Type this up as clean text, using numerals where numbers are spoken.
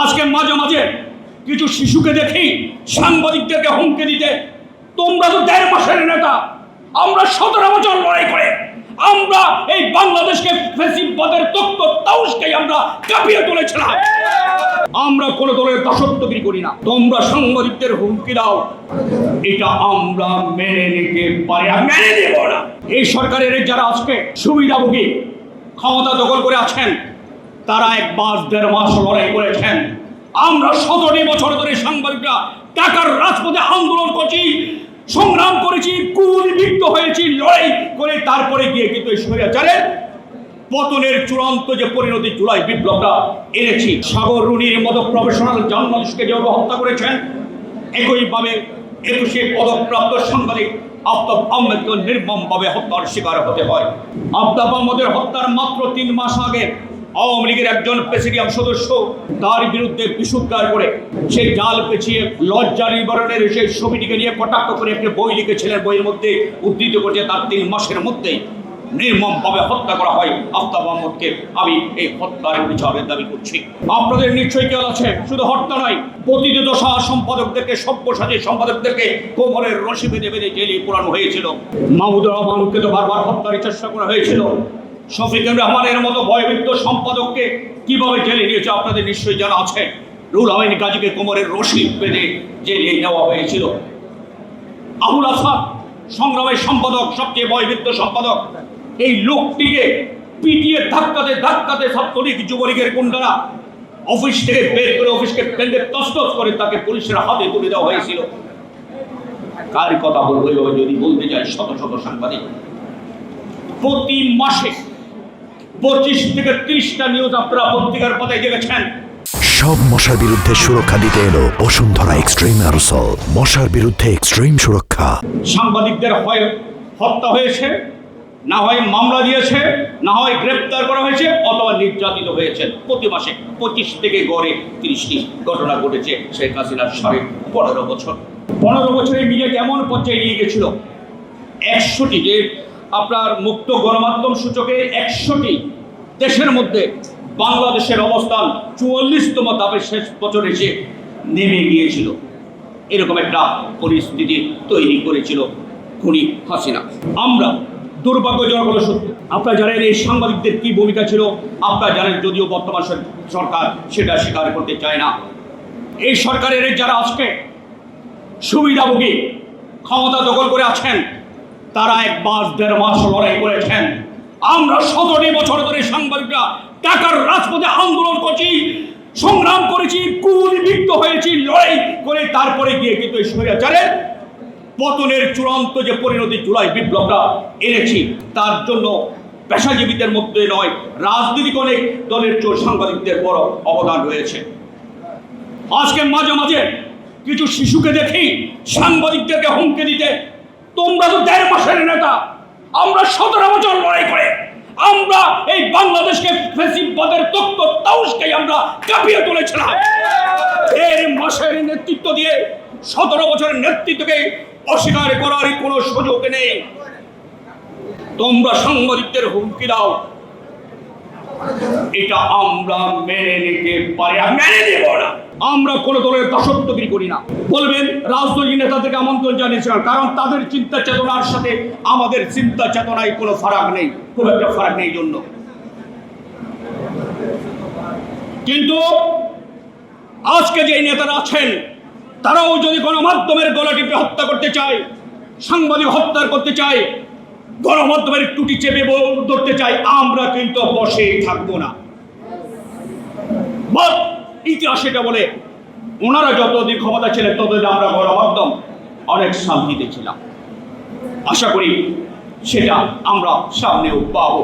আজকে মাঝে মাঝে কিছু শিশুকে দেখি সাংবাদিকদেরকে হুমকি দিতে। তোমরা তো 1.5 মাসের নেতা, আমরা 17 বছর লড়াই করে আমরা এই বাংলাদেশকে ফ্যাসিবাদের তক্ত তাউসকে আমরা কাঁপিয়ে তুলেছিলাম। আমরা কোনো দলের দাসত্বগিরি করি না। তোমরা সাংবাদিকদের হুমকি দাও, এটা আমরা মেনে নিতে পারি না, মেনে নেব না। এই সরকারের যারা আজকে সুবিধাভোগী ক্ষমতা দখল করে আছেন, তারা 1.5 মাস লড়াই করেছেন। আমরা 17 বছর ধরে সাংবাদিকরা টাকার রাজপথে আন্দোলন করছি, সংগ্রাম করেছি, গুলিবিদ্ধ হয়েছি, লড়াই করে তারপরে গিয়ে কিন্তু এই স্বৈরাচারের পতনের চূড়ান্ত যে পরিণতি জুলাই বিপ্লবটা এনেছি। সাগর রুনির মতো প্রফেশনাল জার্নালিস্টকে যেভাবে হত্যা করেছেন, একইভাবে 21 পদকপ্রাপ্ত সাংবাদিক আফতাব আহমেদকে নির্মমভাবে হত্যার শিকার হতে হয়। আফতাব আহমেদের হত্যার মাত্র 3 মাস আগে আওয়ামী লীগের একজন প্রেসিডিয়াম সদস্য তার বিরুদ্ধে বিশুদ্ধার করে সেই জাল পেঁচিয়ে লজ্জা নিবারণের সেই ছবিটিকে নিয়ে কটাক্ষ করে একটি বই লিখেছিলেন। বইয়ের মধ্যে উদ্ধৃত করছে তার 3 মাসের মধ্যেই নির্মমভাবে হত্যা করা হয় আফতাব আহমেদকে। আমি এই হত্যার বিচারের দাবি করছি। আপনাদের নিশ্চয়ই খেয়াল আছে, শুধু হত্যা নয়, প্রতিটি দশা সম্পাদকদেরকে, সব্যসাচী সম্পাদকদেরকে কোমরের রশি বেঁধে বেঁধে জেলে পোড়ানো হয়েছিল। মাহমুদুর রহমানকে তো বারবার হত্যার চেষ্টা করা হয়েছিল। শফিকুর রহমানের মতো ভয়ভীত সম্পাদককে কিভাবে জেলে নিয়েছে আপনাদের নিশ্চয়ই জানা আছে। রুহুল আমিন গাজীকে কোমরের রশি বেঁধে জেলে নেওয়া হয়েছিল। আবুল আসাদ সংগ্রামের সম্পাদক, সবচেয়ে ভয়ভীত সম্পাদক, এই লোকটিকে পিটিয়ে ধাক্কাতে ধাক্কাতে ছাত্রলীগ যুবলীগের গুন্ডারা অফিস থেকে বের করে অফিসকে ভেঙে তছনছ করে তাকে পুলিশের হাতে তুলে দেওয়া হয়েছিল। কার কথা বলবো এভাবে যদি বলতে যাই, শত শত সাংবাদিক প্রতি মাসে 25 থেকে 30টা নিউজ আপনারা পত্রিকার পাতায় দেখেছেন। সব মশার বিরুদ্ধে সুরক্ষা দিতে এলো বসুন্ধরা এক্সট্রিম অ্যারোসল। মশার বিরুদ্ধে এক্সট্রিম সুরক্ষা। সাংবাদিকদের হয় হত্যা হয়েছে, না হয় মামলা দিয়েছে, না হয় গ্রেপ্তার করা হয়েছে, অথবা নির্যাতিত হয়েছে। প্রতি মাসে 25 থেকে গড়ে 30টি ঘটনা ঘটেছে শেখ হাসিনার 15.5 বছর। 15 বছরে মিডিয়া কেমন পর্যায়ে নিয়ে গেছিল। 100টি যে আপনার মুক্ত গণমাধ্যম সূচকে 100টি দেশের মধ্যে বাংলাদেশের অবস্থান 44তম ধাপে শেষ বছর এসে নেমে গিয়েছিল। এরকম একটা পরিস্থিতি তৈরি করেছিল খুনি হাসিনা। আমরা দুর্ভাগ্যজনক হলো সত্য, আপনারা জানেন এই সাংবাদিকদের কি ভূমিকা ছিল, আপনারা জানেন, যদিও বর্তমান সরকার সেটা স্বীকার করতে চায় না। এই সরকারের যারা আজকে সুবিধাভোগী ক্ষমতা দখল করে আছেন, তারা 1.5 মাস লড়াই করেছেন। আমরা 17 বছর ধরে সাংবাদিকরা টাকার রাজপথে আন্দোলন করছি, সংগ্রাম করেছি, গুলিবিদ্ধ হয়েছি, লড়াই করে তারপরে গিয়ে কিন্তু এই স্বৈরাচারের পতনের চূড়ান্ত যে পরিণতি জুলাই বিপ্লবটা এনেছি। তার জন্য পেশাজীবীদের মধ্যে নয়, রাজনৈতিক অনেক দলের সাংবাদিকদের বড় অবদান রয়েছে। আজকে মাঝে মাঝে কিছু শিশুকে দেখি সাংবাদিকদেরকে হুমকি দিতে। তোমরা তো 1.5 মাসের নেতা, আমরা 17 বছর লড়াই করে আমরা এই বাংলাদেশকে ফ্যাসিবাদের তক্ত তাউসকে আমরা কাঁপিয়ে তুলেছিলাম। 1.5 মাসের নেতৃত্ব দিয়ে 17 বছরের নেতৃত্বকে অস্বীকার করার কোনো সুযোগ নেই। তোমরা সাংবাদিকদের হুমকি দাও, এটা আমরা মেনে নিতে পারি না, মেনে নেব না। আমরা কোনো দলের দাসত্বগিরি করি না। বলবেন রাজনৈতিক নেতাদেরকে আমন্ত্রণ জানিয়েছিলাম, কারণ তাদের চিন্তা চেতনার সাথে আমাদের চিন্তা চেতনায় কোনো ফারাক নেই, খুব একটা ফারাক নেই জন্য। কিন্তু আজকে যে নেতারা আছেন, তারাও যদি গণমাধ্যমের গলা টিপে হত্যা করতে চায়, সাংবাদিক হত্যা করতে চায়, গণমাধ্যমের টুটি চেপে ধরতে চায়, আমরা কিন্তু বসে থাকবো না। ইতিহাস এটা বলে, ওনারা যতদিন ক্ষমতা ছিলেন ততদিন আমরা গণমাধ্যম অনেক শান্তিতে ছিলাম। আশা করি সেটা আমরা সামনেও পাবো।